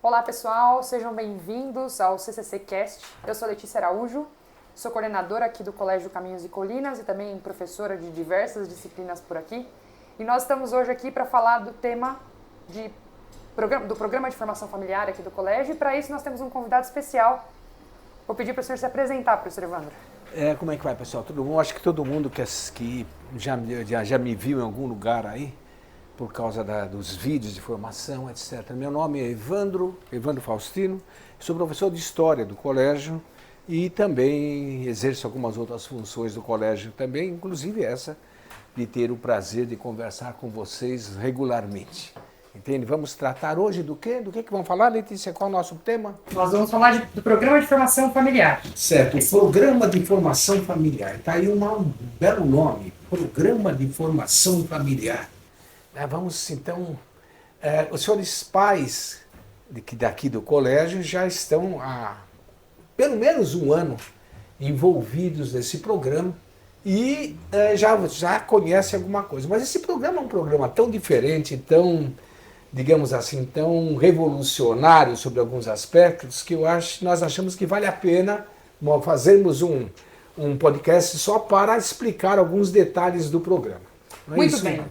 Olá pessoal, sejam bem-vindos ao CCC Cast. Eu sou Letícia Araújo, sou coordenadora aqui do Colégio Caminhos e Colinas e também professora de diversas disciplinas por aqui. E nós estamos hoje aqui para falar do tema do programa de formação familiar aqui do colégio, e para isso nós temos um convidado especial. Vou pedir para o senhor se apresentar, professor Evandro. Como é que vai, pessoal? Tudo bom? Acho que todo mundo que já me viu em algum lugar aí, por causa dos vídeos de formação, etc. Meu nome é Evandro Faustino, sou professor de História do colégio e também exerço algumas outras funções do colégio também, inclusive essa de ter o prazer de conversar com vocês regularmente. Entende? Vamos tratar hoje do quê? Do que vamos falar, Letícia? Qual é o nosso tema? Nós vamos falar do Programa de Formação Familiar. Certo, o Programa de Formação Familiar. Está aí um belo nome, Programa de Formação Familiar. Vamos, então, os senhores pais daqui do colégio já estão há pelo menos um ano envolvidos nesse programa e já conhecem alguma coisa. Mas esse programa é um programa tão diferente, tão, digamos assim, tão revolucionário sobre alguns aspectos, que nós achamos que vale a pena fazermos um podcast só para explicar alguns detalhes do programa. Não é Muito isso? bem.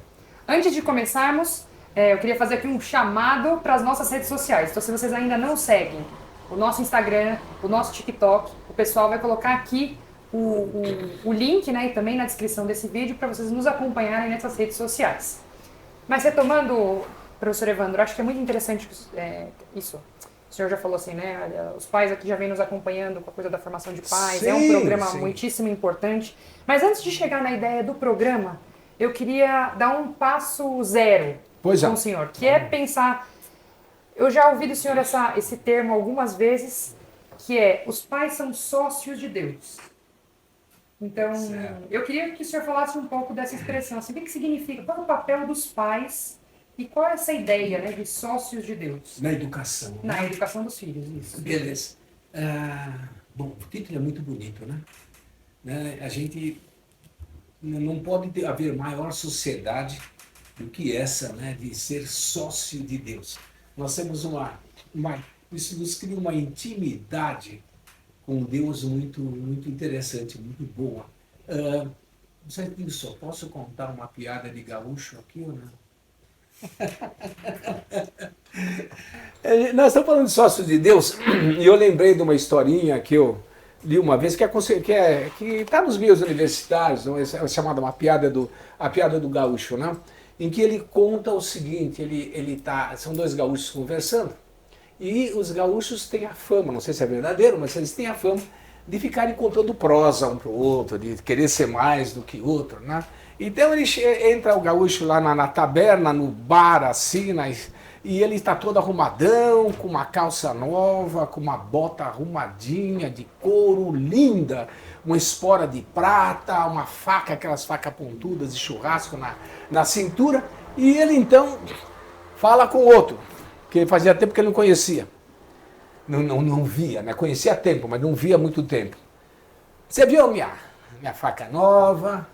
Antes de começarmos, eu queria fazer aqui um chamado para as nossas redes sociais. Então, se vocês ainda não seguem o nosso Instagram, o nosso TikTok, o pessoal vai colocar aqui o link, né, e também na descrição desse vídeo para vocês nos acompanharem nessas redes sociais. Mas retomando, professor Evandro, acho que é muito interessante isso. O senhor já falou assim, né? Os pais aqui já vêm nos acompanhando com a coisa da formação de pais. Sim, é um programa sim. muitíssimo importante. Mas antes de chegar na ideia do programa, eu queria dar um passo zero com o senhor, que é pensar... Eu já ouvi do senhor esse termo algumas vezes, que é: os pais são sócios de Deus. Então, eu queria que o senhor falasse um pouco dessa expressão. Assim, o que significa? Qual é o papel dos pais e qual é essa ideia, né, de sócios de Deus? Na educação. Na educação dos filhos, isso. Beleza. Bom, o título é muito bonito, né? A gente não pode haver maior sociedade do que essa, né, de ser sócio de Deus. Nós temos isso nos cria uma intimidade com Deus muito, muito interessante, muito boa. Você só posso contar uma piada de gaúcho aqui ou não? Nós estamos falando de sócio de Deus e eu lembrei de uma historinha que eu li uma vez que está nos meios universitários, não? É chamada a piada do gaúcho, né? Em que ele conta o seguinte: são dois gaúchos conversando e os gaúchos têm a fama, não sei se é verdadeiro, mas eles têm a fama de ficarem contando prosa um para o outro, de querer ser mais do que o outro, né? Então entra o gaúcho lá na taberna, no bar, assim, e ele está todo arrumadão, com uma calça nova, com uma bota arrumadinha, de couro, linda, uma espora de prata, uma faca, aquelas facas pontudas de churrasco na cintura, e ele então fala com o outro, que fazia tempo que ele não conhecia. Não via, né? Conhecia há tempo, mas não via há muito tempo. Você viu minha faca nova,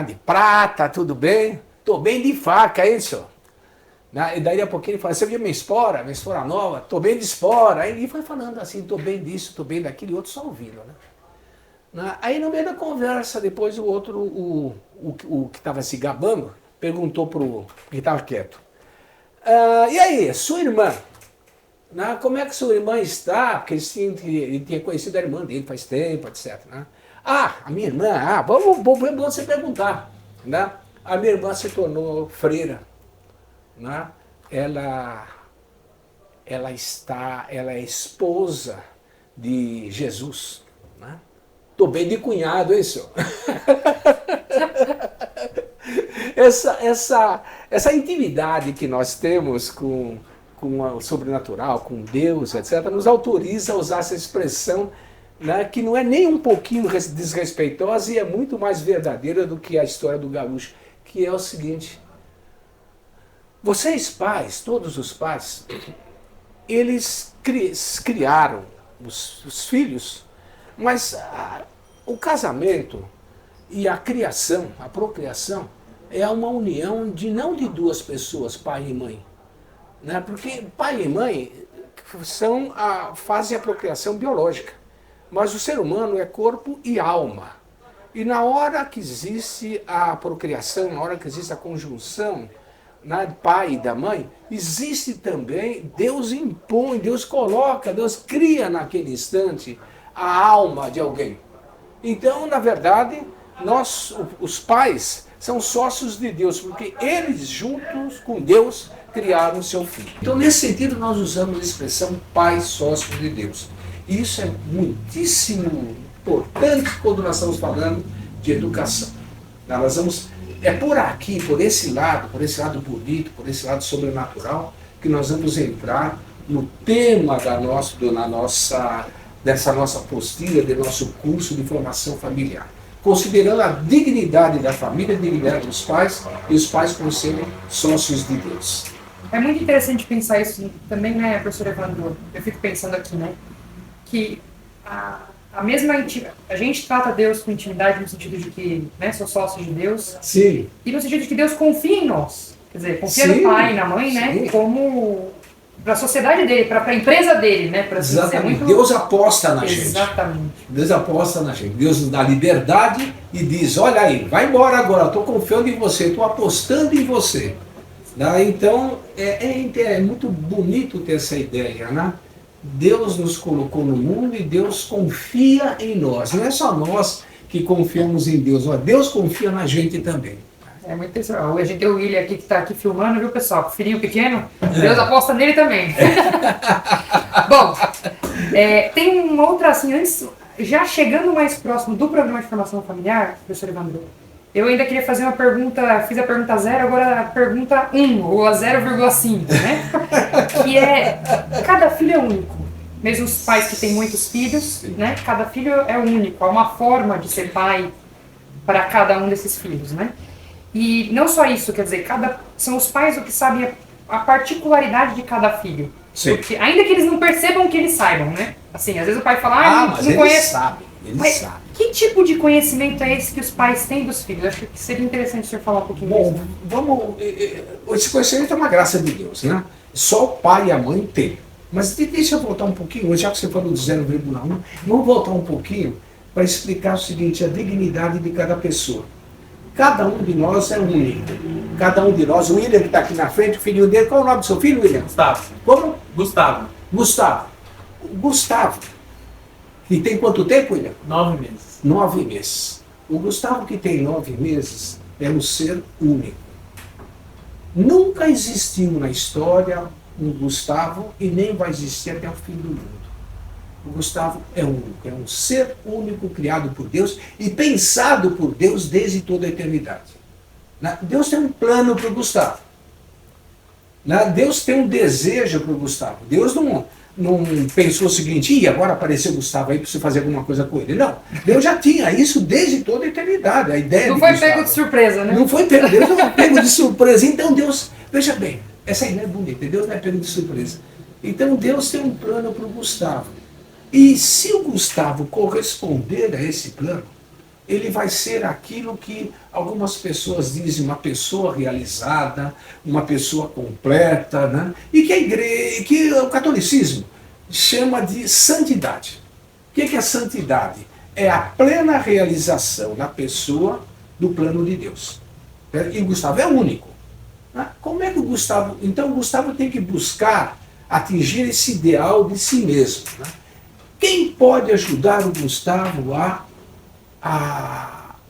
de prata, tudo bem? Tô bem de faca, hein, senhor? E daí a pouquinho ele fala: você viu minha espora nova? Tô bem de espora. Aí ele foi falando assim: tô bem disso, tô bem daquilo, e o outro só ouvindo, né? Aí no meio da conversa, depois o outro, o que estava se gabando, perguntou pro que estava quieto: e aí, sua irmã? Como é que sua irmã está? Porque ele tinha conhecido a irmã dele faz tempo, etc. Né? A minha irmã, é bom você perguntar. Né? A minha irmã se tornou freira. Né? Ela é esposa de Jesus. Né? Tô bem de cunhado, hein, senhor? Essa intimidade que nós temos com o sobrenatural, com Deus, etc., nos autoriza a usar essa expressão, né, que não é nem um pouquinho desrespeitosa e é muito mais verdadeira do que a história do gaúcho, que é o seguinte: vocês pais, todos os pais, eles criaram os filhos, mas o casamento e a criação, a procriação, é uma união não de duas pessoas, pai e mãe. Né? Porque pai e mãe fazem a procriação biológica. Mas o ser humano é corpo e alma. E na hora que existe a procriação, na hora que existe a conjunção, do pai e da mãe, existe também, Deus impõe, Deus coloca, Deus cria naquele instante a alma de alguém. Então, na verdade, nós, os pais, são sócios de Deus, porque eles juntos com Deus criaram o seu filho. Então, nesse sentido, nós usamos a expressão pai sócio de Deus. E isso é muitíssimo importante quando nós estamos falando de educação. Nós vamos, é por aqui, por esse lado bonito, por esse lado sobrenatural, que nós vamos entrar no tema dessa nossa apostila, do nosso curso de formação familiar. Considerando a dignidade da família, a dignidade dos pais, e os pais como serem sócios de Deus. É muito interessante pensar isso também, né, professor Evandro? Eu fico pensando aqui, né, que a gente trata Deus com intimidade no sentido de que, né, sou sócio de Deus. Sim. E no sentido de que Deus confia em nós. Quer dizer, confia Sim, no pai e na mãe, né, sim, como para a sociedade dele, para a empresa dele, né, para assim, exatamente. muito... Deus aposta na gente. Exatamente. Deus aposta na gente. Deus nos dá liberdade e diz, olha aí, vai embora agora, estou confiando em você, estou apostando em você. Então, é muito bonito ter essa ideia, né? Deus nos colocou no mundo e Deus confia em nós. Não é só nós que confiamos em Deus, mas Deus confia na gente também. É muito interessante. A gente tem o William aqui que está aqui filmando, viu, pessoal? Filhinho pequeno, Deus aposta nele também. Bom, tem uma outra, assim, antes, já chegando mais próximo do programa de formação familiar, professor Evandro, eu ainda queria fazer uma pergunta, fiz a pergunta 0, agora a pergunta 1, ou a 0,5, né? Que é, cada filho é único. Mesmo os pais que têm muitos filhos, né? Cada filho é único, há uma forma de ser pai para cada um desses filhos, né? E não só isso, quer dizer, são os pais o que sabem a particularidade de cada filho. Sim. Porque, ainda que eles não percebam que eles saibam, né? Assim, às vezes o pai fala, mas não eles conhece. sabem, eles Mas sabem. que tipo de conhecimento é esse que os pais têm dos filhos? Acho que seria interessante o senhor falar um pouquinho disso. Bom, esse conhecimento é uma graça de Deus, né? Só o pai e a mãe têm. Mas deixa eu voltar um pouquinho, já que você falou do 0,1, vamos voltar um pouquinho para explicar o seguinte, a dignidade de cada pessoa. Cada um de nós é único. Cada um de nós, o William que está aqui na frente, o filhinho dele, qual é o nome do seu filho, William? Gustavo. Como? Gustavo. Gustavo. Gustavo. E tem quanto tempo, William? 9 meses. 9 meses. O Gustavo que tem 9 meses é um ser único. Nunca existiu na história um Gustavo e nem vai existir até o fim do mundo. O Gustavo é único, é um ser único criado por Deus e pensado por Deus desde toda a eternidade. Deus tem um plano para o Gustavo. Deus tem um desejo para o Gustavo. Deus não pensou o seguinte, agora apareceu o Gustavo aí, preciso fazer alguma coisa com ele. Não, Deus já tinha isso desde toda a eternidade. A ideia não foi pego de surpresa, né? Não foi pego, Deus não foi pego de surpresa. Então Deus, veja bem, essa ideia é bonita, Deus não é pego de surpresa. Então Deus tem um plano para o Gustavo. E se o Gustavo corresponder a esse plano, ele vai ser aquilo que algumas pessoas dizem, uma pessoa realizada, uma pessoa completa, né? E que a igreja, que o catolicismo chama de santidade. O que é santidade? É a plena realização na pessoa do plano de Deus. E o Gustavo é único. Como é que o Gustavo... Então o Gustavo tem que buscar atingir esse ideal de si mesmo, né? Quem pode ajudar o Gustavo a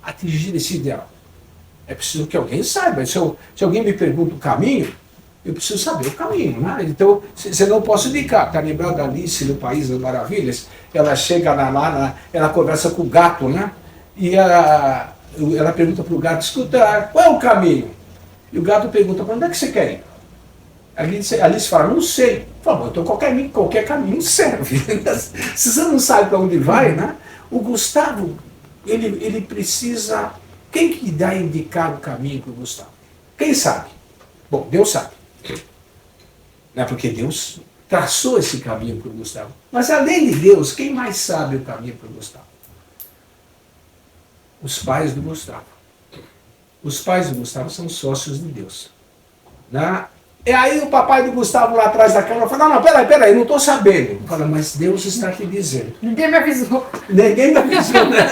atingir esse ideal? É preciso que alguém saiba. Se alguém me pergunta o caminho, eu preciso saber o caminho, né? Então, se não posso indicar. Está lembrado da Alice no País das Maravilhas? Ela chega lá, ela conversa com o gato, né? E ela pergunta para o gato, escuta, qual é o caminho? E o gato pergunta, para onde é que você quer ir? A Alice fala, não sei. Fala, então qualquer caminho serve. Se você não sabe para onde vai, né? O Gustavo, ele precisa... Quem que dá a indicar o caminho para o Gustavo? Quem sabe? Bom, Deus sabe. Não é porque Deus traçou esse caminho para o Gustavo. Mas além de Deus, quem mais sabe o caminho para o Gustavo? Os pais do Gustavo. Os pais do Gustavo são sócios de Deus. E aí o papai do Gustavo lá atrás da câmera fala, não, peraí, não estou sabendo. Fala, mas Deus está te dizendo. Ninguém me avisou. Ninguém me avisou, né?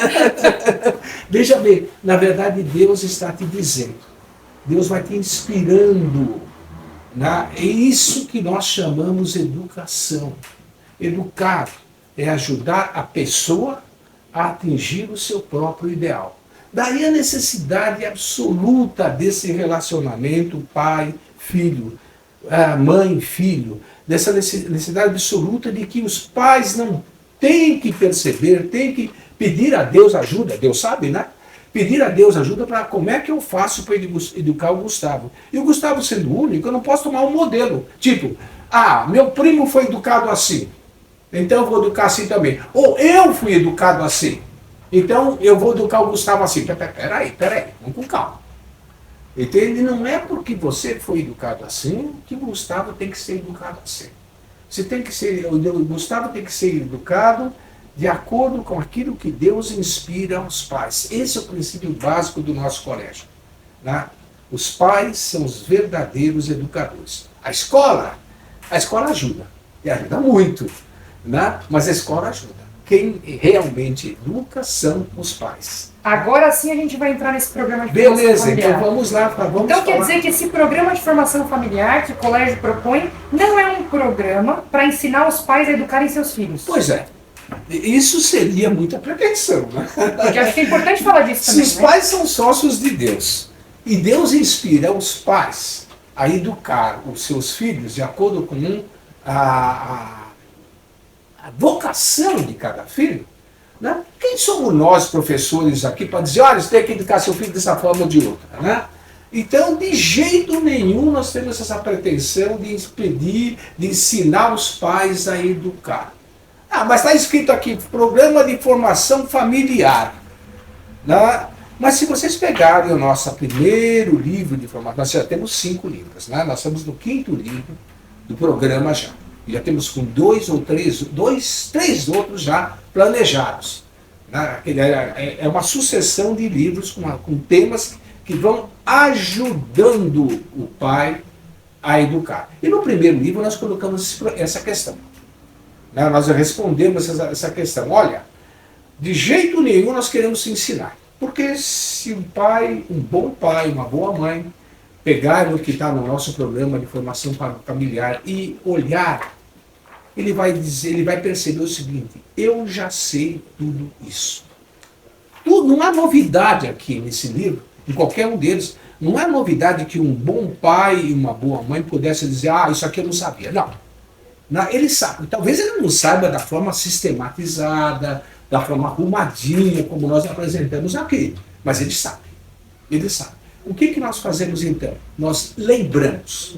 Veja bem, na verdade Deus está te dizendo. Deus vai te inspirando. Né? É isso que nós chamamos educação. Educar é ajudar a pessoa a atingir o seu próprio ideal. Daí a necessidade absoluta desse relacionamento pai-filho, mãe-filho, dessa necessidade absoluta de que os pais não têm que perceber, têm que pedir a Deus ajuda, Deus sabe, né? Pedir a Deus ajuda para como é que eu faço para educar o Gustavo. E o Gustavo sendo o único, eu não posso tomar um modelo. Tipo, meu primo foi educado assim, então eu vou educar assim também. Ou eu fui educado assim, então eu vou educar o Gustavo assim. Peraí, vamos com calma. Entende? Não é porque você foi educado assim que o Gustavo tem que ser educado assim. O Gustavo tem que ser educado de acordo com aquilo que Deus inspira aos pais. Esse é o princípio básico do nosso colégio. Né? Os pais são os verdadeiros educadores. A escola ajuda, e ajuda muito, né? Mas a escola ajuda. Quem realmente educa são os pais. Agora sim a gente vai entrar nesse programa de formação familiar. Beleza, então vamos lá. Então quer dizer que esse programa de formação familiar que o colégio propõe não é um programa para ensinar os pais a educarem seus filhos. Pois é. Isso seria muita pretensão, né? Porque acho que é importante falar disso também. Se os pais são sócios de Deus, e Deus inspira os pais a educar os seus filhos de acordo com a vocação de cada filho, né? Quem somos nós, professores, aqui, para dizer, olha, você tem que educar seu filho dessa forma ou de outra, né? Então, de jeito nenhum, nós temos essa pretensão de impedir, de ensinar os pais a educar. Mas está escrito aqui, programa de formação familiar. Né? Mas se vocês pegarem o nosso primeiro livro de formação, nós já temos 5 livros, né? Nós estamos no 5º livro do programa já. Já temos com 2 ou 3 outros já planejados. Né? É uma sucessão de livros com temas que vão ajudando o pai a educar. E no primeiro livro nós colocamos essa questão. Nós respondemos essa questão. Olha, de jeito nenhum nós queremos ensinar. Porque se um bom pai, uma boa mãe, pegar o que está no nosso programa de formação familiar e olhar, ele vai perceber o seguinte, eu já sei tudo isso. Não há novidade aqui nesse livro, em qualquer um deles, não é novidade que um bom pai e uma boa mãe pudessem dizer, isso aqui eu não sabia. Não, ele sabe. Talvez ele não saiba da forma sistematizada, da forma arrumadinha, como nós apresentamos aqui. Mas ele sabe. Ele sabe. O que nós fazemos então? Nós lembramos.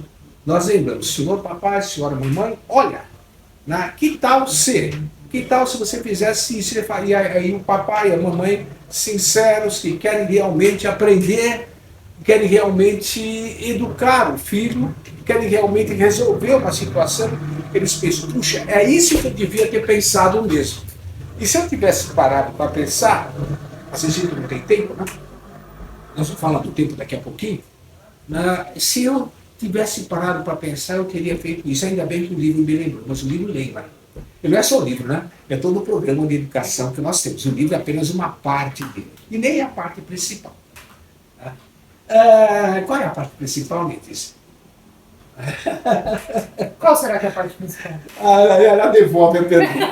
Senhor papai, senhora mamãe, olha, que tal se você fizesse isso? Ele faria aí o papai e a mamãe sinceros, que querem realmente aprender, querem realmente educar o filho, querem realmente resolver uma situação, eles pensam, puxa, é isso que eu devia ter pensado mesmo. E se eu tivesse parado para pensar, às vezes a gente não tem tempo, né? Nós vamos falar do tempo daqui a pouquinho. Se eu tivesse parado para pensar, eu teria feito isso. Ainda bem que o livro me lembrou, mas o livro lembra. E não é só o livro, né? É todo o programa de educação que nós temos. O livro é apenas uma parte dele. E nem é a parte principal. Qual é a parte principal, Letícia? Qual será que é a parte principal? Ela devolve a pergunta.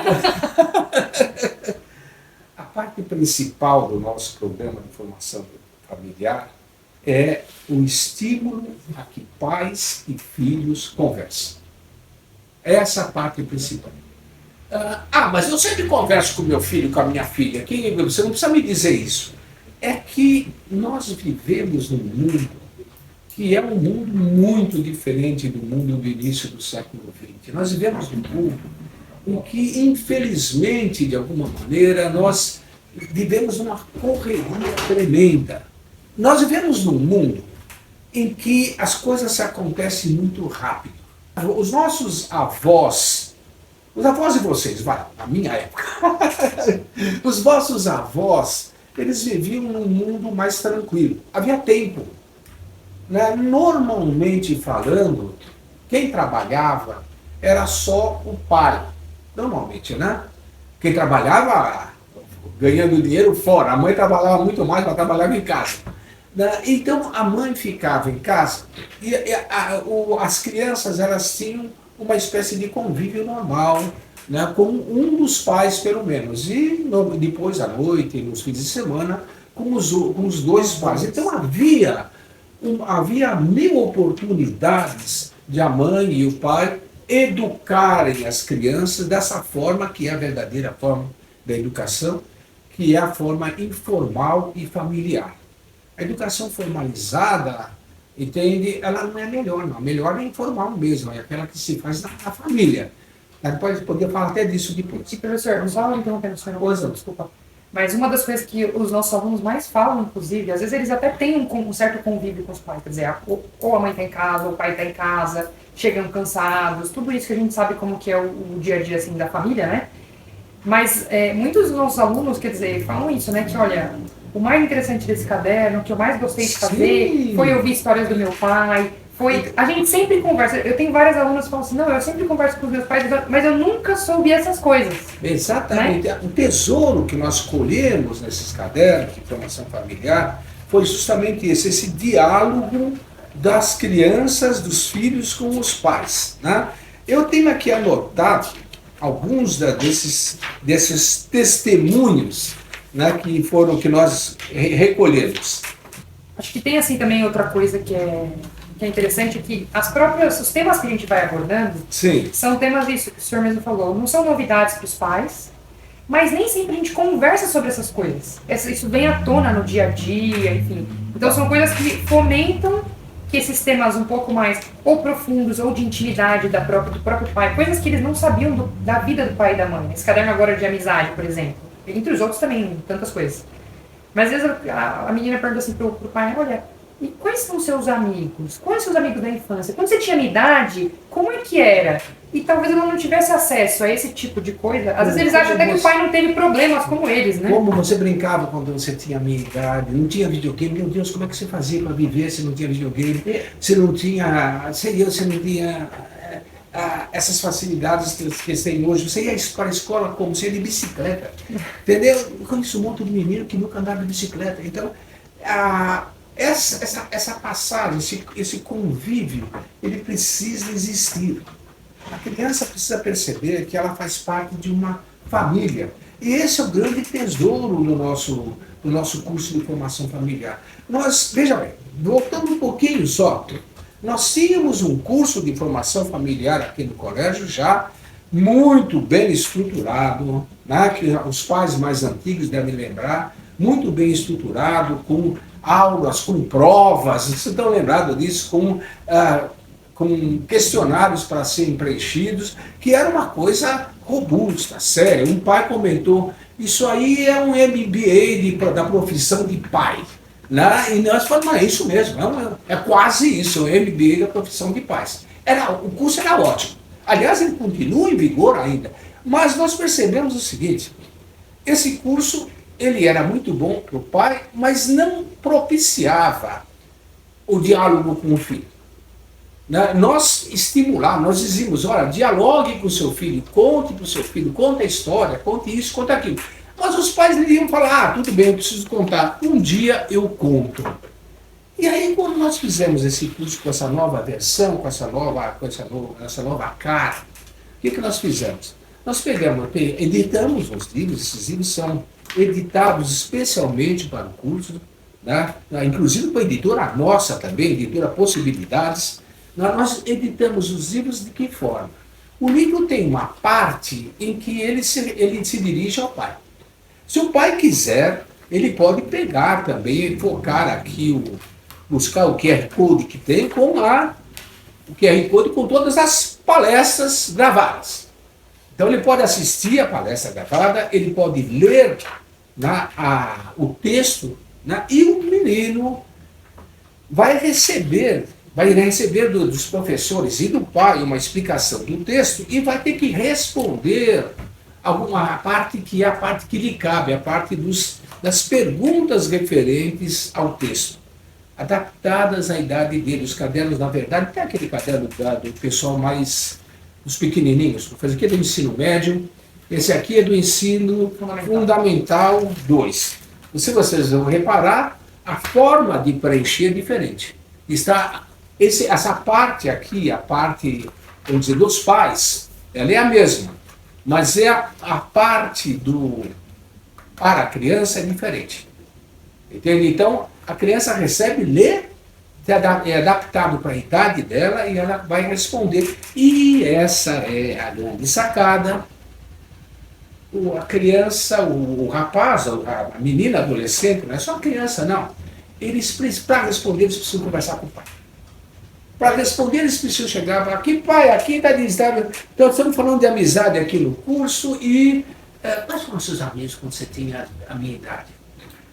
A parte principal do nosso programa de formação familiar é o estímulo a que pais e filhos conversem. Essa é a parte principal. Mas eu sempre converso com meu filho, com a minha filha. Você não precisa me dizer isso. É que nós vivemos num mundo que é um mundo muito diferente do mundo do início do século XX. Nós vivemos num mundo em que, infelizmente, de alguma maneira, nós vivemos numa correria tremenda. Nós vivemos num mundo em que as coisas acontecem muito rápido. Os nossos avós, os avós de vocês, na minha época, os vossos avós, eles viviam num mundo mais tranquilo. Havia tempo. Normalmente falando, quem trabalhava era só o pai, normalmente, né? Quem trabalhava ganhando dinheiro fora, a mãe trabalhava muito mais, mas trabalhava em casa. Então a mãe ficava em casa e as crianças elas tinham uma espécie de convívio normal, né, com um dos pais pelo menos, e depois à noite, nos fins de semana, com os dois pais. Então havia mil oportunidades de a mãe e o pai educarem as crianças dessa forma que é a verdadeira forma da educação, que é a forma informal e familiar. A educação formalizada, entende, ela não é melhor, não. A melhor é informal mesmo, é aquela que se faz na família. A gente pode poder falar até disso depois. E professor, só interrompendo o senhor, desculpa. Mas uma das coisas que os nossos alunos mais falam, inclusive, às vezes eles até têm um certo convívio com os pais, quer dizer, ou a mãe está em casa, ou o pai está em casa, chegam cansados, tudo isso que a gente sabe como que é o dia a dia assim, da família, né? Mas muitos dos nossos alunos, quer dizer, falam isso, né? Que olha, o mais interessante desse caderno, o que eu mais gostei de fazer, foi ouvir histórias do meu pai. A gente sempre conversa. Eu tenho várias alunas que falam assim, não, eu sempre converso com os meus pais, mas eu nunca soube essas coisas. Exatamente. Né? O tesouro que nós colhemos nesses cadernos de formação familiar foi justamente esse diálogo das crianças, dos filhos com os pais. Né? Eu tenho aqui anotado alguns desses testemunhos, né, que nós recolhemos. Acho que tem assim também outra coisa que é interessante, que os temas que a gente vai abordando Sim. São temas isso que o senhor mesmo falou, não são novidades para os pais, mas nem sempre a gente conversa sobre essas coisas. Isso vem à tona no dia a dia, enfim. Então são coisas que fomentam que esses temas um pouco mais ou profundos ou de intimidade do próprio pai, coisas que eles não sabiam da vida do pai e da mãe. Esse caderno agora de amizade, por exemplo. Entre os outros também, tantas coisas. Mas às vezes a menina pergunta assim pro pai, olha, e quais são os seus amigos? Quais são os amigos da infância? Quando você tinha minha idade, como é que era? E talvez ela não tivesse acesso a esse tipo de coisa. Às vezes eles acham até que o pai não teve problemas como eles, né? Como você brincava quando você tinha a minha idade, não tinha videogame, meu Deus, como é que você fazia para viver se não tinha videogame? Você não tinha essas facilidades que eles têm hoje. Você ia para a escola como? Você ia de bicicleta. Entendeu? Eu conheço um monte de menino que nunca andava de bicicleta. Então, essa passagem, esse convívio, ele precisa existir. A criança precisa perceber que ela faz parte de uma família. E esse é o grande tesouro do nosso curso de formação familiar. Veja bem, voltando um pouquinho só, nós tínhamos um curso de formação familiar aqui no colégio já muito bem estruturado, né, que os pais mais antigos devem lembrar, muito bem estruturado, com aulas, com provas, vocês estão lembrados disso, com questionários para serem preenchidos, que era uma coisa robusta, séria. Um pai comentou, isso aí é um MBA da profissão de pai. Né? E nós falamos, é isso mesmo, é quase isso, um MBA da profissão de pais. O curso era ótimo. Aliás, ele continua em vigor ainda. Mas nós percebemos o seguinte, esse curso ele era muito bom para o pai, mas não propiciava o diálogo com o filho. Nós estimulávamos, nós dizíamos, olha, dialogue com o seu filho, conte para o seu filho, conte a história, conte isso, conte aquilo. Mas os pais iriam falar, tudo bem, eu preciso contar, um dia eu conto. E aí, quando nós fizemos esse curso com essa nova versão, com essa nova cara, o que nós fizemos? Nós editamos os livros, esses livros são editados especialmente para o curso, né? Inclusive com a editora nossa também, a editora Possibilidades. Nós editamos os livros de que forma? O livro tem uma parte em que ele se dirige ao pai. Se o pai quiser, ele pode pegar também, focar aqui, buscar o QR Code que tem o QR Code com todas as palestras gravadas. Então ele pode assistir a palestra gravada, ele pode ler o texto, e o menino vai receber dos professores e do pai uma explicação do texto e vai ter que responder alguma parte que é a parte que lhe cabe, a parte das perguntas referentes ao texto. adaptadas à idade dele. Os cadernos, na verdade, tem aquele caderno do pessoal mais, os pequenininhos. Esse aqui é do ensino médio, esse aqui é do ensino fundamental 2. Se vocês vão reparar, a forma de preencher é diferente. Essa parte aqui, a parte, vamos dizer, dos pais, ela é a mesma, mas a parte para a criança é diferente. Entende? Então, a criança recebe, lê, é adaptado para a idade dela e ela vai responder. E essa é a grande sacada. A criança, o rapaz, a menina, adolescente, não é só criança, não. Para responder, eles precisam conversar com o pai. Para responder, eles precisam chegar para aqui, pai, aqui está dizendo. Então, estamos falando de amizade aqui no curso e quais foram os seus amigos quando você tinha a minha idade?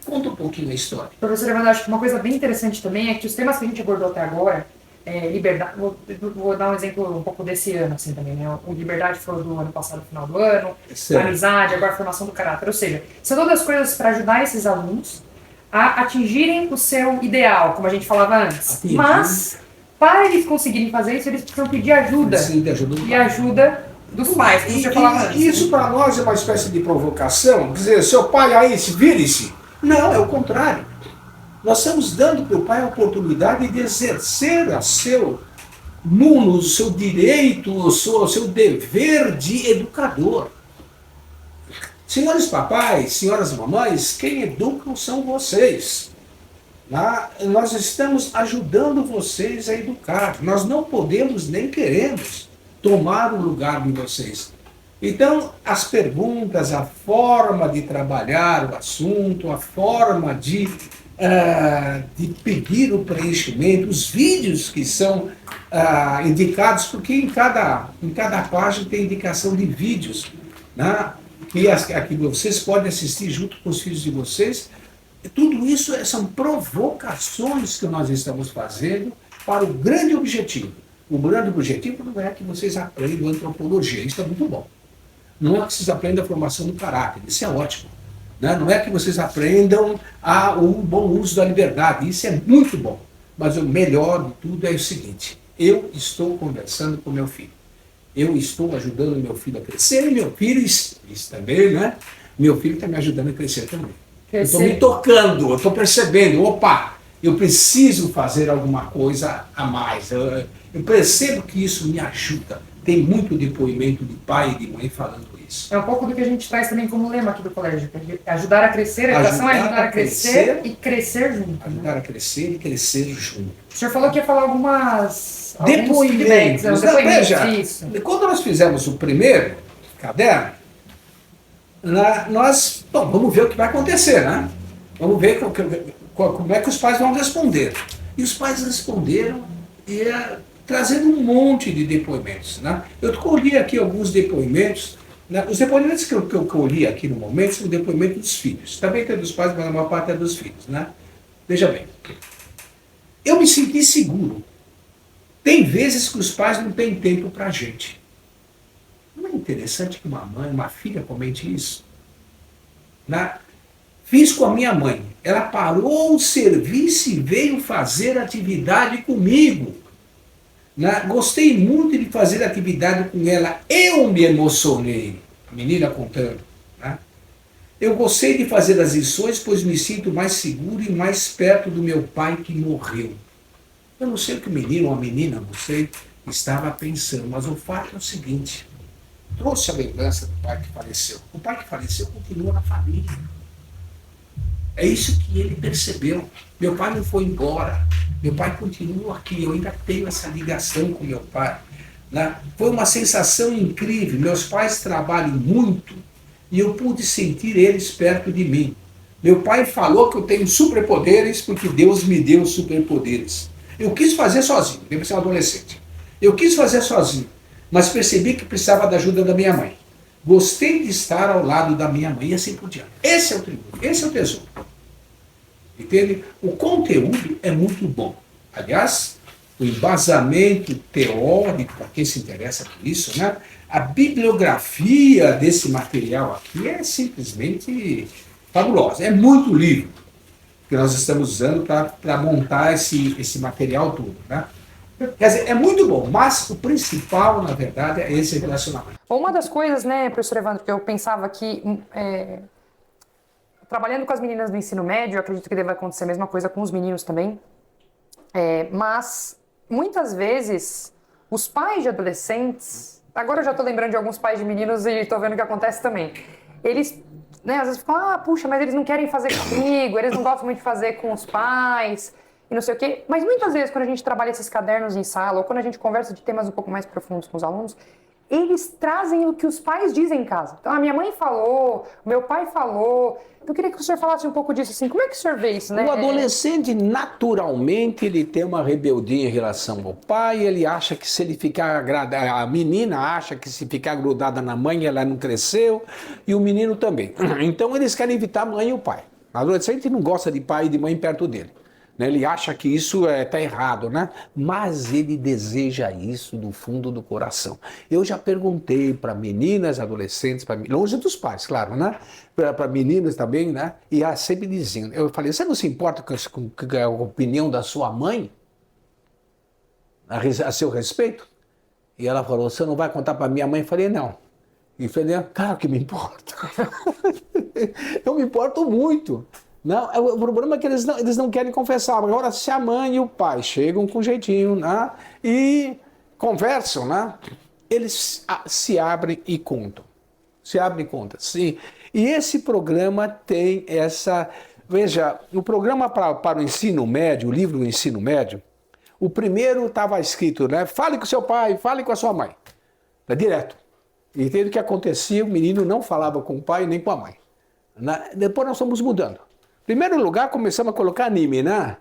Conta um pouquinho a história. Professor Evandro, acho que uma coisa bem interessante também é que os temas que a gente abordou até agora, liberdade, vou dar um exemplo um pouco desse ano, assim, também, né? O liberdade foi do ano passado, no final do ano, a amizade, agora a formação do caráter. Ou seja, são todas coisas para ajudar esses alunos a atingirem o seu ideal, como a gente falava antes. Mas, para eles conseguirem fazer isso, eles precisam pedir ajuda. E ajuda dos pais, como você falava antes. Isso para nós é uma espécie de provocação, dizer, seu pai aí, vire-se. Não, é o contrário. Nós estamos dando para o pai a oportunidade de exercer o seu direito, o seu dever de educador. Senhores papais, senhoras mamães, quem educam são vocês. Nós estamos ajudando vocês a educar. Nós não podemos nem queremos tomar o lugar de vocês. Então, as perguntas, a forma de trabalhar o assunto, a forma de pedir o preenchimento, os vídeos que são indicados, porque em cada página tem indicação de vídeos, né, que vocês podem assistir junto com os filhos de vocês. Tudo isso são provocações que nós estamos fazendo para o grande objetivo. O grande objetivo não é que vocês aprendam antropologia, isso é muito bom. Não é que vocês aprendam a formação do caráter, isso é ótimo. Não é que vocês aprendam o bom uso da liberdade, isso é muito bom. Mas o melhor de tudo é o seguinte, eu estou conversando com meu filho. Eu estou ajudando meu filho a crescer e meu filho, isso também, né? Meu filho está me ajudando a crescer também. Eu estou me tocando, eu estou percebendo, opa, eu preciso fazer alguma coisa a mais. Eu percebo que isso me ajuda. Tem muito depoimento de pai e de mãe falando isso. É um pouco do que a gente faz também como lema aqui do colégio. Ajudar a crescer, a educação é ajudar a crescer e crescer junto. Ajudar a crescer e crescer junto. O senhor falou que ia falar alguns depoimentos. Veja, quando nós fizemos o primeiro caderno, nós, vamos ver o que vai acontecer, né? Vamos ver como é que os pais vão responder. E os pais responderam trazendo um monte de depoimentos, né? Eu colhi aqui alguns depoimentos, né? Os depoimentos que eu colhi aqui no momento são depoimentos dos filhos. Também tem dos pais, mas a maior parte é dos filhos, né? Veja bem, eu me senti seguro. Tem vezes que os pais não têm tempo para a gente. Não é interessante que uma filha comente isso? Fiz com a minha mãe. Ela parou o serviço e veio fazer atividade comigo. Gostei muito de fazer atividade com ela. Eu me emocionei. A menina contando. Eu gostei de fazer as lições, pois me sinto mais seguro e mais perto do meu pai que morreu. Eu não sei o que o menino ou a menina, não sei, estava pensando, mas o fato é o seguinte. Trouxe a lembrança do pai que faleceu. O pai que faleceu continua na família. É isso que ele percebeu. Meu pai não foi embora. Meu pai continua aqui. Eu ainda tenho essa ligação com meu pai. Foi uma sensação incrível. Meus pais trabalham muito e eu pude sentir eles perto de mim. Meu pai falou que eu tenho superpoderes porque Deus me deu superpoderes. Eu quis fazer sozinho. Deve ser um adolescente. Eu quis fazer sozinho. Mas percebi que precisava da ajuda da minha mãe. Gostei de estar ao lado da minha mãe e assim por diante. Esse é o tributo, esse é o tesouro. Entende? O conteúdo é muito bom. Aliás, o embasamento teórico, para quem se interessa por isso, né? A bibliografia desse material aqui é simplesmente fabulosa. É muito livro. que nós estamos usando para montar esse material todo, né? Quer dizer, é muito bom, mas o principal, na verdade, é esse relacionamento. Uma das coisas, né, professor Evandro, que eu pensava que, trabalhando com as meninas do ensino médio, eu acredito que deve acontecer a mesma coisa com os meninos também, mas muitas vezes os pais de adolescentes, agora eu já estou lembrando de alguns pais de meninos e estou vendo o que acontece também, eles, né, às vezes ficam, puxa, mas eles não querem fazer comigo, eles não gostam muito de fazer com os pais, e não sei o quê. Mas muitas vezes, quando a gente trabalha esses cadernos em sala, ou quando a gente conversa de temas um pouco mais profundos com os alunos, eles trazem o que os pais dizem em casa. Então, a minha mãe falou, o meu pai falou. Eu queria que o senhor falasse um pouco disso, assim. Como é que o senhor vê isso, né? O adolescente, naturalmente, ele tem uma rebeldia em relação ao pai, ele acha que se ele ficar... A menina acha que se ficar grudada na mãe, ela não cresceu, e o menino também. Então, eles querem evitar a mãe e o pai. O adolescente não gosta de pai e de mãe perto dele. Ele acha que isso está errado, né? Mas ele deseja isso do fundo do coração. Eu já perguntei para meninas, adolescentes, longe dos pais, claro, né? Para meninas também, né? E elas sempre diziam, eu falei, você não se importa com a opinião da sua mãe a seu respeito? E ela falou, você não vai contar para minha mãe? Eu falei, não. E falei, claro que me importa. Eu me importo muito. Não, o problema é que eles não querem confessar. Agora, se a mãe e o pai chegam com jeitinho, né, e conversam, né, eles se abrem e contam. Se abrem e contam. Sim. E esse programa tem essa... Veja, o programa para o ensino médio, o livro do ensino médio, o primeiro estava escrito, né, fale com seu pai, fale com a sua mãe. Tá direto. E entende o que acontecia? O menino não falava com o pai nem com a mãe. Depois nós fomos mudando. Em primeiro lugar, começamos a colocar anime, né?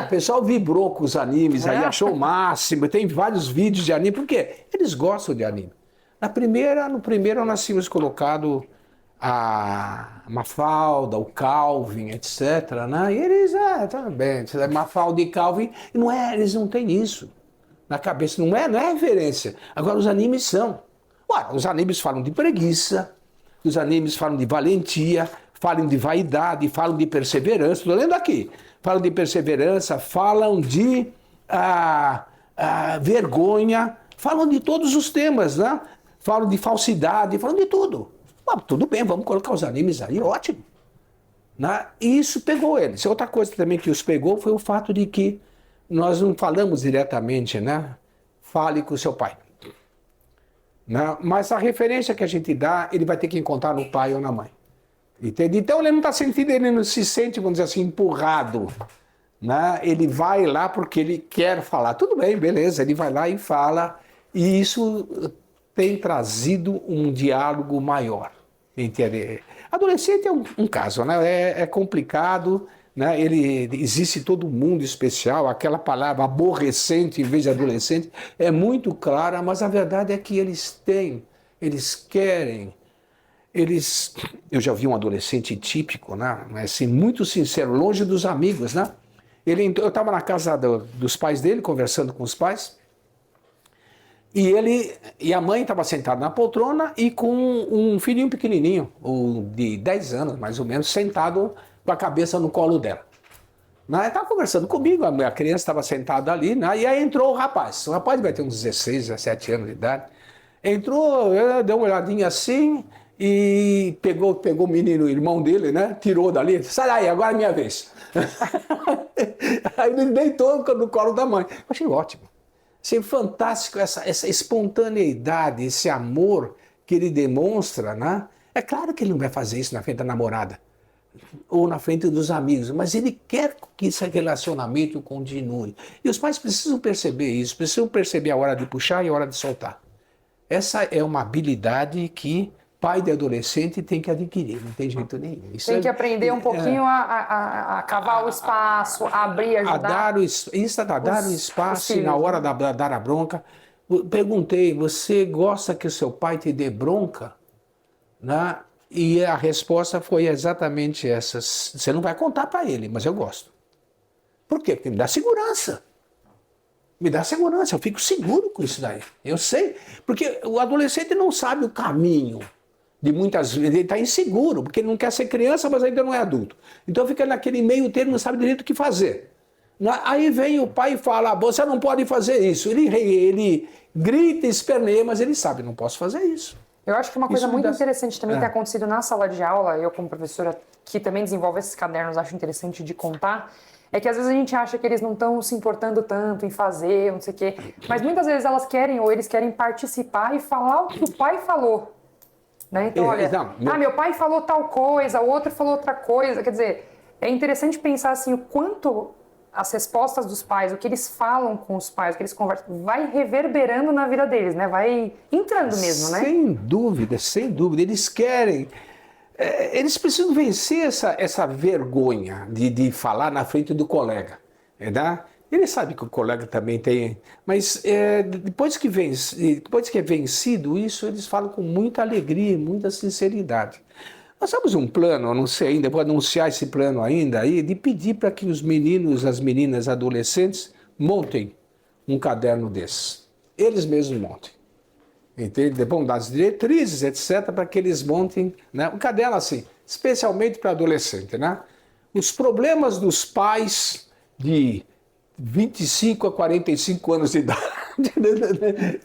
O pessoal vibrou com os animes, aí achou o máximo. Tem vários vídeos de anime, por quê? Eles gostam de anime. No primeiro nós tínhamos colocado a Mafalda, o Calvin, etc. Né? E eles, tá bem, Mafalda e Calvin, eles não têm isso na cabeça, não é referência. Agora os animes são. Os animes falam de preguiça, os animes falam de valentia, falam de vaidade, falam de perseverança, estou lendo aqui, falam de perseverança, falam de vergonha, falam de todos os temas, né? Falam de falsidade, falam de tudo. Tudo bem, vamos colocar os animes aí, ótimo. Né? E isso pegou eles. Outra coisa também que os pegou foi o fato de que nós não falamos diretamente, né? Fale com o seu pai. Né? Mas a referência que a gente dá, ele vai ter que encontrar no pai ou na mãe. Entende? Então ele não está sentindo, ele não se sente, vamos dizer assim, empurrado. Né? Ele vai lá porque ele quer falar. Tudo bem, beleza, ele vai lá e fala. E isso tem trazido um diálogo maior. Entende? Adolescente é um caso, né? É complicado, né? Existe todo um mundo especial, aquela palavra aborrecente em vez de adolescente é muito clara, mas a verdade é que eles querem. Eu já vi um adolescente típico, né? Assim, muito sincero, longe dos amigos, né? Eu estava na casa dos pais dele, conversando com os pais, e a mãe estava sentada na poltrona e com um filhinho pequenininho, de 10 anos mais ou menos, sentado com a cabeça no colo dela. Estava conversando comigo, a criança estava sentada ali, né? E aí entrou o rapaz vai ter uns 16, 17 anos de idade, entrou, deu uma olhadinha assim, e pegou o menino, o irmão dele, né? Tirou dali, sai daí, agora é minha vez. Aí ele deitou no colo da mãe. Eu achei ótimo. Achei fantástico essa espontaneidade, esse amor que ele demonstra, né? É claro que ele não vai fazer isso na frente da namorada ou na frente dos amigos, mas ele quer que esse relacionamento continue. E os pais precisam perceber isso, precisam perceber a hora de puxar e a hora de soltar. Essa é uma habilidade que pai de adolescente tem que adquirir, não tem jeito nenhum. Tem que aprender um pouquinho a cavar o espaço, a abrir, ajudar. Dar o espaço e na hora da dar a bronca. Perguntei, você gosta que o seu pai te dê bronca? Né? E a resposta foi exatamente essa. Você não vai contar para ele, mas eu gosto. Por quê? Porque me dá segurança. Me dá segurança, eu fico seguro com isso daí. Eu sei, porque o adolescente não sabe o caminho de muitas vezes, ele está inseguro, porque ele não quer ser criança, mas ainda não é adulto. Então fica naquele meio termo, não sabe direito o que fazer. Aí vem o pai e fala, você não pode fazer isso. Ele grita, esperneia, mas ele sabe, não posso fazer isso. Eu acho que uma coisa muito interessante também tem acontecido na sala de aula, eu como professora que também desenvolve esses cadernos, acho interessante de contar, é que às vezes a gente acha que eles não estão se importando tanto em fazer, não sei o quê, mas muitas vezes elas querem ou eles querem participar e falar o que o pai falou. Né? Então, olha, meu pai falou tal coisa, o outro falou outra coisa, quer dizer, é interessante pensar assim, o quanto as respostas dos pais, o que eles falam com os pais, o que eles conversam, vai reverberando na vida deles, né? Vai entrando mesmo, né? Sem dúvida, sem dúvida. Eles querem... eles precisam vencer essa vergonha de falar na frente do colega. Né? Ele sabe que o colega também tem... Mas depois que é vencido isso, eles falam com muita alegria, muita sinceridade. Nós temos um plano, não sei ainda, vou anunciar esse plano ainda aí, de pedir para que os meninos, as meninas, adolescentes montem um caderno desse. Eles mesmos montem. Entende? Vão dar as diretrizes, etc., para que eles montem, né? Um caderno assim, especialmente para adolescente, né? Os problemas dos pais de 25 a 45 anos de idade,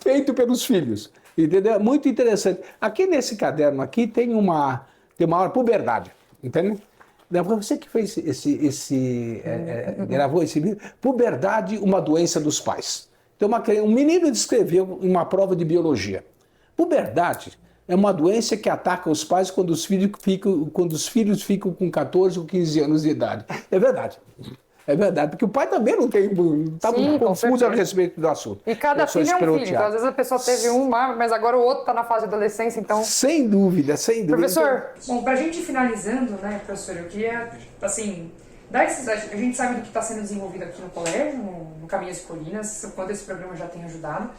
feito pelos filhos. Entendeu? Muito interessante. Aqui nesse caderno aqui tem uma puberdade, entende? Você que fez gravou esse vídeo, puberdade, uma doença dos pais. Então um menino descreveu em uma prova de biologia. Puberdade é uma doença que ataca os pais quando os filhos ficam com 14 ou 15 anos de idade. É verdade. É verdade, porque o pai também não tem... Está muito confuso a respeito do assunto. E cada filho é um filho. Então, às vezes a pessoa teve mas agora o outro está na fase de adolescência, então... Sem dúvida, sem dúvida. Professor, bom, para a gente ir finalizando, né, professor, eu queria, assim, a gente sabe do que está sendo desenvolvido aqui no colégio, no Caminho das Colinas, quanto esse programa já tem ajudado.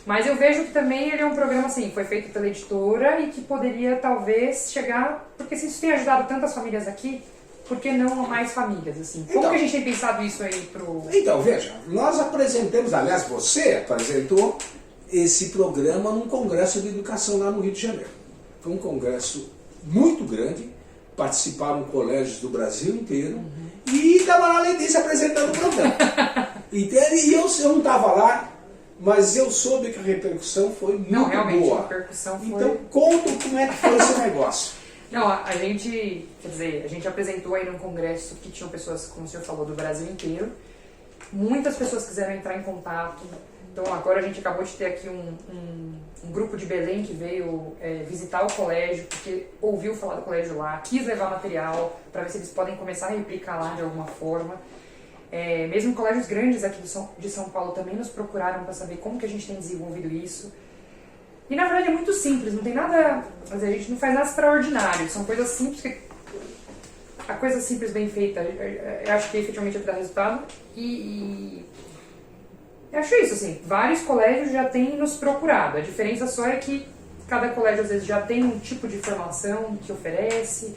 Mas eu vejo que também ele é um programa, assim, foi feito pela editora e que poderia, talvez, chegar... Porque se isso tem ajudado tantas famílias aqui... Por que não mais famílias, assim? Como que a gente tem pensado isso aí pro... Então, veja, nós apresentamos, aliás, você apresentou esse programa num congresso de educação lá no Rio de Janeiro. Foi um congresso muito grande, participaram colégios do Brasil inteiro, e estava lá a Letícia apresentando o programa. E eu não estava lá, mas eu soube que a repercussão foi muito boa. Não, realmente, a repercussão foi... Então, conta como é que foi esse negócio. Não, a gente apresentou aí num congresso que tinham pessoas, como o senhor falou, do Brasil inteiro. Muitas pessoas quiseram entrar em contato. Então agora a gente acabou de ter aqui um grupo de Belém que veio visitar o colégio, porque ouviu falar do colégio lá, quis levar material para ver se eles podem começar a replicar lá de alguma forma. Mesmo colégios grandes aqui de São Paulo também nos procuraram para saber como que a gente tem desenvolvido isso. E na verdade é muito simples, não tem nada, a gente não faz nada extraordinário, são coisas simples, a coisa simples bem feita, eu acho que efetivamente é para dar resultado. E eu acho isso, assim, vários colégios já têm nos procurado, a diferença só é que cada colégio às vezes já tem um tipo de formação que oferece,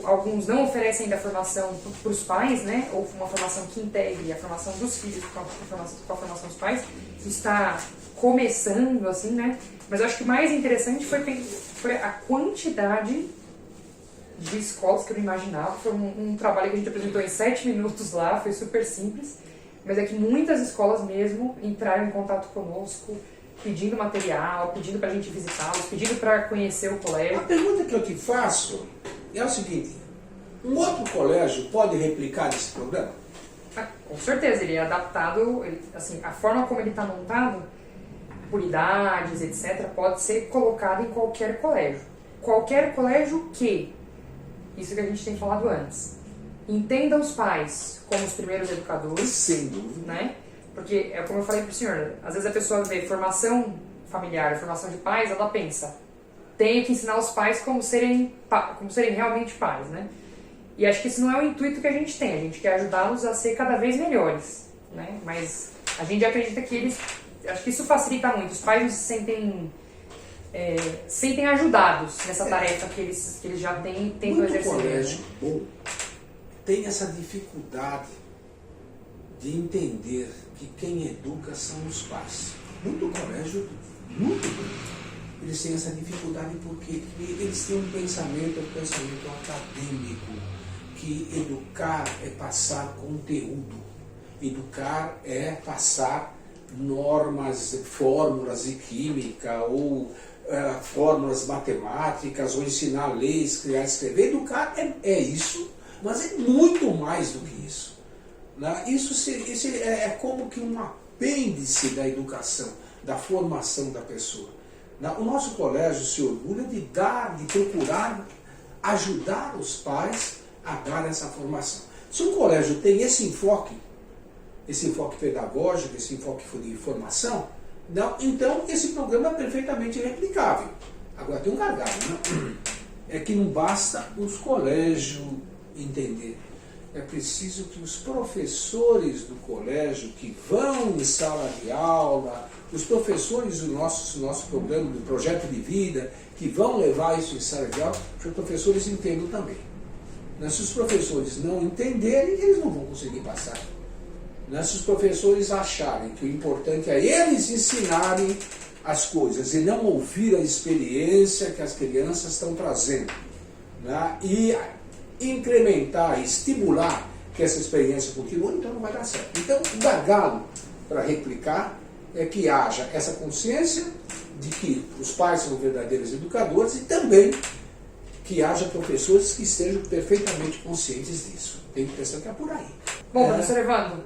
alguns não oferecem ainda formação para os pais, né, ou uma formação que integre a formação dos filhos com a formação dos pais, isso está começando, assim, né, mas eu acho que o mais interessante foi a quantidade de escolas que eu não imaginava. Foi um trabalho que a gente apresentou em 7 minutos lá, foi super simples, mas é que muitas escolas mesmo entraram em contato conosco, pedindo material, pedindo pra gente visitá-los, pedindo pra conhecer o colégio. A pergunta que eu te faço é o seguinte: um outro colégio pode replicar esse programa? Com certeza, ele é adaptado, assim, a forma como ele está montado, por idades, etc., pode ser colocado em qualquer colégio. Qualquer colégio que, isso que a gente tem falado antes, entenda os pais como os primeiros educadores. Sem dúvida. Né? Porque, como eu falei para o senhor, às vezes a pessoa vê formação familiar, formação de pais, ela pensa, tenho que ensinar os pais como serem realmente pais, né? E acho que esse não é o intuito que a gente tem, a gente quer ajudá-los a ser cada vez melhores, né? Mas a gente acredita que acho que isso facilita muito, os pais não se sentem ajudados nessa tarefa que eles já tentam exercer. Muito colégio bom tem essa dificuldade de entender que quem educa são os pais. Muito colégio, muito bom. eles têm essa dificuldade porque eles têm um pensamento acadêmico, que educar é passar conteúdo, educar é passar normas, fórmulas de química ou fórmulas matemáticas, ou ensinar leis, criar, escrever. Educar é isso, mas é muito mais do que isso. Né? Isso é como que um apêndice da educação, da formação da pessoa. O nosso colégio se orgulha de procurar ajudar os pais a dar essa formação. Se um colégio tem esse enfoque pedagógico, esse enfoque de formação, então esse programa é perfeitamente replicável. Agora tem um gargalo, né? É que não basta os colégios entender. É preciso que os professores do colégio que vão em sala de aula, os professores do nosso programa, do projeto de vida, que vão levar isso em sala de aula, que os professores entendam também. Se os professores não entenderem, eles não vão conseguir passar. Se os professores acharem que o importante é eles ensinarem as coisas e não ouvir a experiência que as crianças estão trazendo, e incrementar, estimular que essa experiência continue, então não vai dar certo. Então, o gargalo para replicar é que haja essa consciência de que os pais são verdadeiros educadores e também que haja professores que estejam perfeitamente conscientes disso. Tenho a impressão que é por aí. Bom, professor Evandro,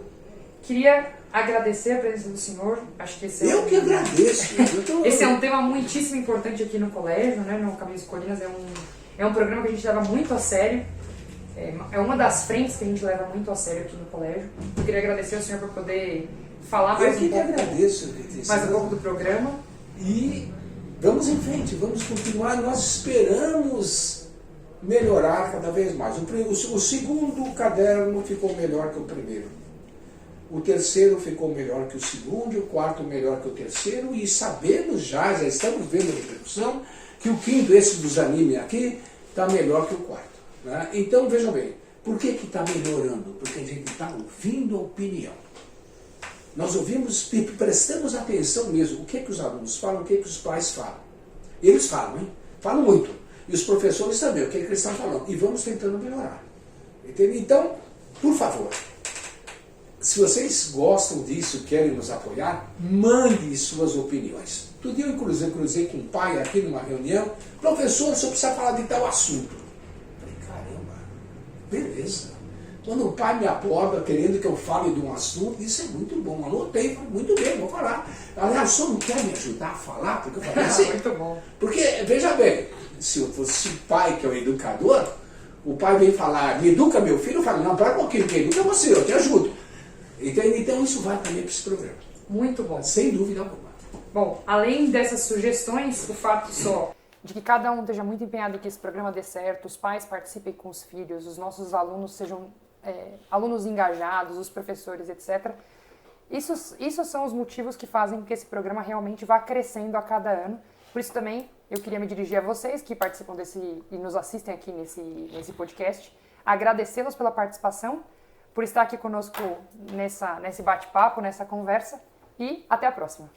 queria agradecer a presença do senhor. Acho que esse que agradeço. Esse é um tema muitíssimo importante aqui no colégio, né? No Caminhos Colinas é um programa que a gente leva muito a sério. É uma das frentes que a gente leva muito a sério aqui no colégio. Eu queria agradecer ao senhor por poder falar mais um pouco do programa. E vamos em frente, vamos continuar. Nós esperamos melhorar cada vez mais. O segundo caderno ficou melhor que o primeiro. O terceiro ficou melhor que o segundo, o quarto melhor que o terceiro, e sabemos já estamos vendo a repercussão, que o quinto, esse dos anime aqui, está melhor que o quarto. Né? Então, vejam bem, por que está melhorando? Porque a gente está ouvindo a opinião. Nós ouvimos, prestamos atenção mesmo, o que os alunos falam, o que os pais falam. Eles falam, hein? Falam muito. E os professores também, o que eles estão falando. E vamos tentando melhorar. Entende? Então, por favor, se vocês gostam disso, querem nos apoiar, mande suas opiniões. Outro dia eu cruzei com um pai aqui numa reunião. Professor, só precisa falar de tal assunto. Falei, caramba, beleza. Quando o pai me aborda querendo que eu fale de um assunto, isso é muito bom. Anotei, muito bem, vou falar. Aliás, o senhor não quer me ajudar a falar? Porque eu falei assim. Muito bom. Porque, veja bem, se eu fosse o pai que é o educador, o pai vem falar, me educa meu filho, eu falo, não, para um pouquinho, quem educa você, eu te ajudo. Então isso vai também para esse programa. Muito bom. Sem dúvida alguma. Bom, além dessas sugestões, o fato só de que cada um esteja muito empenhado em que esse programa dê certo, os pais participem com os filhos, os nossos alunos sejam alunos engajados, os professores, etc. Isso são os motivos que fazem com que esse programa realmente vá crescendo a cada ano. Por isso também eu queria me dirigir a vocês que participam e nos assistem aqui nesse podcast, agradecê-los pela participação, por estar aqui conosco nesse bate-papo, nessa conversa, e até a próxima.